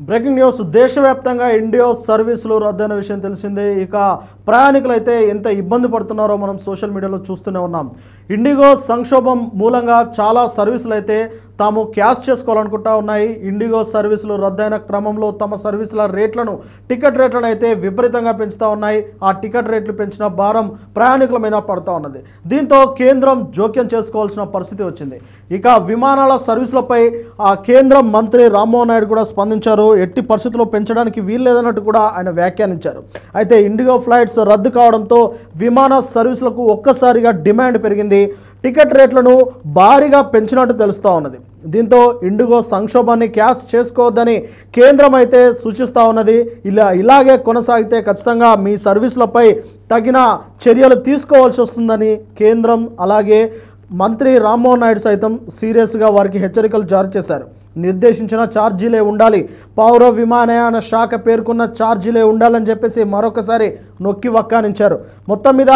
Breaking news దేశవ్యాప్తంగా IndiGo సర్వీసులు రద్దయిన విషయం తెలిసిందే. ఇక ప్రయాణికులు అయితే ఎంత ఇబ్బంది పడుతున్నారో మనం సోషల్ మీడియాలో చూస్తూనే ఉన్నాం. ఇండిగో సంక్షోభం మూలంగా చాలా సర్వీసులు అయితే తాము క్యాష్ చేసుకోవాలనుకుంటా ఉన్నాయి. ఇండిగో సర్వీసులు రద్దయిన క్రమంలో తమ సర్వీసుల రేట్లను టికెట్ రేట్లను అయితే విపరీతంగా పెంచుతూ ఉన్నాయి. ఆ టికెట్ రేట్లు పెంచిన భారం ప్రయాణికుల మీద పడుతూ ఉన్నది. దీంతో కేంద్రం జోక్యం చేసుకోవాల్సిన పరిస్థితి వచ్చింది. ఇక విమానాల సర్వీసులపై ఆ కేంద్ర మంత్రి రామ్మోహన్ నాయుడు కూడా స్పందించారు. ఎట్టి పరిస్థితుల్లో పెంచడానికి వీల్లేదన్నట్టు కూడా ఆయన వ్యాఖ్యానించారు. అయితే ఇండిగో ఫ్లైట్స్ రద్దు కావడంతో విమాన సర్వీసులకు ఒక్కసారిగా డిమాండ్ పెరిగింది. టికెట్ రేట్లను భారీగా పెంచినట్టు తెలుస్తూ ఉన్నది. దీంతో ఇండిగో సంక్షోభాన్ని క్యాష్ చేసుకోవద్దని కేంద్రం అయితే సూచిస్తూ ఉన్నది. ఇలాగే కొనసాగితే ఖచ్చితంగా మీ సర్వీసులపై తగిన చర్యలు తీసుకోవాల్సి వస్తుందని కేంద్రం అలాగే మంత్రి రామ్మోహన్ నాయుడు సైతం సీరియస్గా వారికి హెచ్చరికలు జారీ చేశారు. నిర్దేశించిన ఛార్జీలే ఉండాలి, పౌర విమానయాన శాఖ పేర్కొన్న ఛార్జీలే ఉండాలని చెప్పేసి మరొకసారి నొక్కి వక్కానించారు. మొత్తం మీద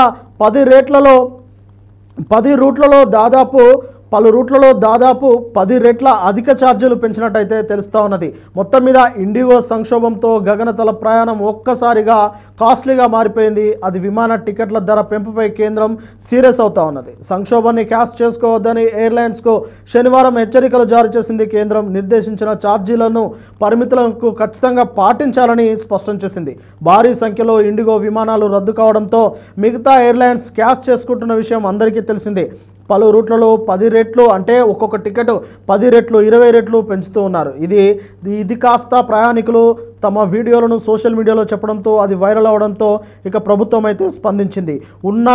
10 రూట్లలో దాదాపు 10 రెట్ల అధిక ఛార్జీలు పెంచినట్టయితే తెలుస్తూ ఉన్నది. మొత్తం మీద ఇండిగో సంక్షోభంతో గగనతల ప్రయాణం ఒక్కసారిగా కాస్ట్లీగా మారిపోయింది. అది విమాన టికెట్ల ధర పెంపుపై కేంద్రం సీరియస్ అవుతా ఉన్నది. సంక్షోభాన్ని క్యాష్ చేసుకోవద్దని ఎయిర్లైన్స్కు శనివారం హెచ్చరికలు జారీ చేసింది. కేంద్రం నిర్దేశించిన ఛార్జీలను పరిమితులకు ఖచ్చితంగా పాటించాలని స్పష్టం చేసింది. భారీ సంఖ్యలో ఇండిగో విమానాలు రద్దు కావడంతో మిగతా ఎయిర్లైన్స్ క్యాష్ చేసుకుంటున్న విషయం అందరికీ తెలిసిందే. పలు రూట్లలో 10 రెట్లు అంటే ఒక్కొక్క టికెట్ 10 రెట్లు 20 రెట్లు పెంచుతూ ఉన్నారు. ఇది కాస్త ప్రయాణికులు తమ వీడియోలను సోషల్ మీడియాలో చెప్పడంతో అది వైరల్ అవడంతో ఇక ప్రభుత్వం అయితే స్పందించింది. ఉన్న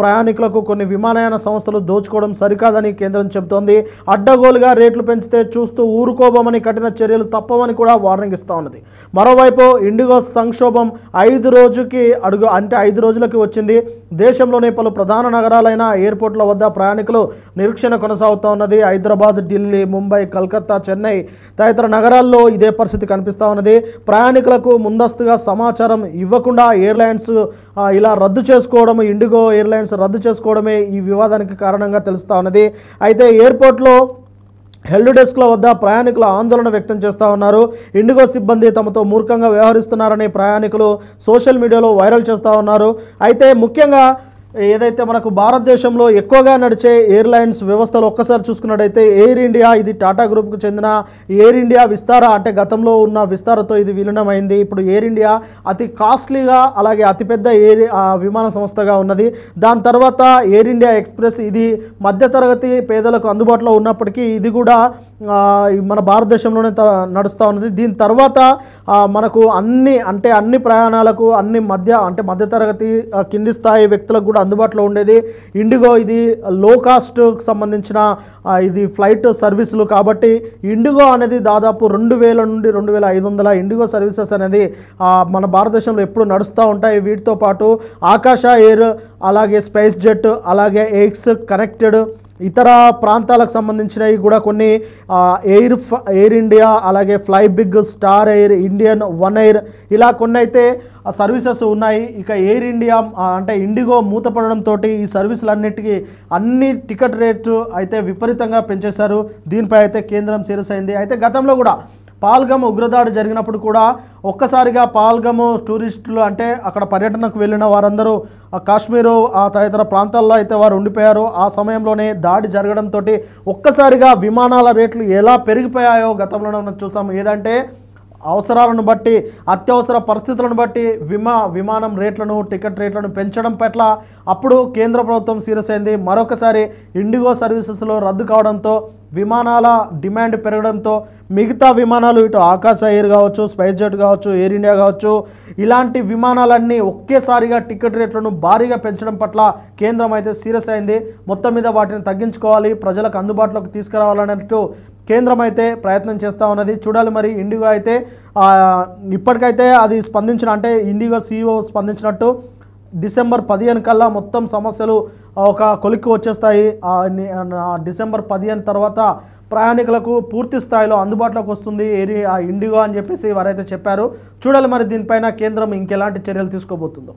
ప్రయాణికులకు కొన్ని విమానయాన సంస్థలు దోచుకోవడం సరికాదని కేంద్రం చెబుతోంది. అడ్డగోలుగా రేట్లు పెంచితే చూస్తూ ఊరుకోబోమని కఠిన చర్యలు తప్పవని కూడా వార్నింగ్ ఇస్తూ ఉన్నది. మరోవైపు ఇండిగో సంక్షోభం 5 రోజులకి వచ్చింది. దేశంలోని పలు ప్రధాన నగరాలైన ఎయిర్పోర్ట్ల వద్ద ప్రయాణికులు నిరీక్షణ కొనసాగుతూ ఉన్నది. హైదరాబాద్, ఢిల్లీ, ముంబై, కలకత్తా, చెన్నై తదితర నగరాల్లో ఇదే పరిస్థితి కనిపిస్తూ ఉన్నది. ప్రయాణికులకు ముందస్తుగా సమాచారం ఇవ్వకుండా ఎయిర్లైన్స్ ఇలా రద్దు చేసుకోవడం, ఇండిగో ఎయిర్లైన్స్ రద్దు చేసుకోవడమే ఈ వివాదానికి కారణంగా తెలుస్తూ ఉన్నది. అయితే ఎయిర్పోర్ట్లో హెల్ప్ డెస్క్ల వద్ద ప్రయాణికులు ఆందోళన వ్యక్తం చేస్తూ ఉన్నారు. ఇండిగో సిబ్బంది తమతో మూర్ఖంగా వ్యవహరిస్తున్నారని ప్రయాణికులు సోషల్ మీడియాలో వైరల్ చేస్తూ ఉన్నారు. అయితే ముఖ్యంగా ఏదైతే మనకు భారతదేశంలో ఎక్కువగా నడిచే ఎయిర్లైన్స్ వ్యవస్థలు ఒక్కసారి చూసుకున్నట్టయితే ఎయిర్ ఇండియా, ఇది టాటా గ్రూప్కు చెందిన ఎయిర్ ఇండియా విస్తార, అంటే గతంలో ఉన్న విస్తారతో ఇది విలీనమైంది. ఇప్పుడు ఎయిర్ ఇండియా అతి కాస్ట్లీగా అలాగే అతిపెద్ద విమాన సంస్థగా ఉన్నది. దాని తర్వాత ఎయిర్ ఇండియా ఎక్స్ప్రెస్, ఇది మధ్యతరగతి పేదలకు అందుబాటులో ఉన్నప్పటికీ ఇది కూడా మన భారతదేశంలోనే నడుస్తూ ఉన్నది. దీని తర్వాత మనకు అన్ని ప్రయాణాలకు మధ్యతరగతి నుండి స్థాయి వ్యక్తులకు కూడా అందుబాటులో ఉండేది ఇండిగో. ఇది లో కాస్ట్కి సంబంధించిన ఇది ఫ్లైట్ సర్వీసులు కాబట్టి ఇండిగో అనేది దాదాపు 2000 నుండి 2500 ఇండిగో సర్వీసెస్ అనేది మన భారతదేశంలో ఎప్పుడు నడుస్తూ ఉంటాయి. వీటితో పాటు ఆకాశ ఎయిర్, అలాగే స్పైస్ జెట్, అలాగే ఎయిక్స్ కనెక్టెడ్ ఇతర ప్రాంతాలకు సంబంధించినవి కూడా కొన్ని ఎయిర్ ఇండియా, అలాగే Fly Big, Star Air, Indian One Air ఇలా కొన్ని అయితే సర్వీసెస్ ఉన్నాయి. ఇక ఎయిర్ ఇండియా అంటే ఇండిగో మూతపడడంతో ఈ సర్వీసులన్నిటికీ అన్ని టికెట్ రేటు అయితే విపరీతంగా పెంచేశారు. దీనిపై అయితే కేంద్రం సీరియస్ అయింది. అయితే గతంలో కూడా పాల్గమ్ ఉగ్రదాడి జరిగినప్పుడు కూడా ఒక్కసారిగా పాల్గమ్ టూరిస్టులు, అంటే అక్కడ పర్యటనకు వెళ్ళిన వారందరూ కాశ్మీరు తదితర ప్రాంతాల్లో అయితే వారు ఉండిపోయారు. ఆ సమయంలోనే దాడి జరగడంతో ఒక్కసారిగా విమానాల రేట్లు ఎలా పెరిగిపోయాయో గతంలోనే మనం చూసాము. ఏదంటే అవసరాలను బట్టి, అత్యవసర పరిస్థితులను బట్టి విమానం రేట్లను, టికెట్ రేట్లను పెంచడం పట్ల అప్పుడు కేంద్ర ప్రభుత్వం సీరియస్ అయింది. మరొకసారి ఇండిగో సర్వీసెస్లో రద్దు కావడంతో విమానాల డిమాండ్ పెరగడంతో మిగతా విమానాలు, ఇటు ఆకాశ ఎయిర్ కావచ్చు, స్పైస్ జెట్ కావచ్చు, ఎయిర్ ఇండియా కావచ్చు, ఇలాంటి విమానాలన్నీ ఒకేసారిగా టికెట్ రేట్లను భారీగా పెంచడం పట్ల కేంద్రం అయితే సీరియస్ అయింది. మొత్తం మీద వాటిని తగ్గించుకోవాలి, ప్రజలకు అందుబాటులోకి తీసుకురావాలన్నట్టు కేంద్రం అయితే ప్రయత్నం చేస్తూ ఉన్నది. చూడాలి మరి ఇండిగో అయితే ఇప్పటికైతే అది అంటే ఇండిగో CEO స్పందించినట్టు డిసెంబర్ 15 కల్లా మొత్తం సమస్యలు ఒక కొలిక్కి వచ్చేస్తాయి. డిసెంబర్ 15 తర్వాత ప్రయాణికులకు పూర్తి స్థాయిలో అందుబాటులోకి వస్తుంది ఇండిగో అని చెప్పేసి వారైతే చెప్పారు. చూడాలి మరి దీనిపైన కేంద్రం ఇంకెలాంటి చర్యలు తీసుకోబోతుందో.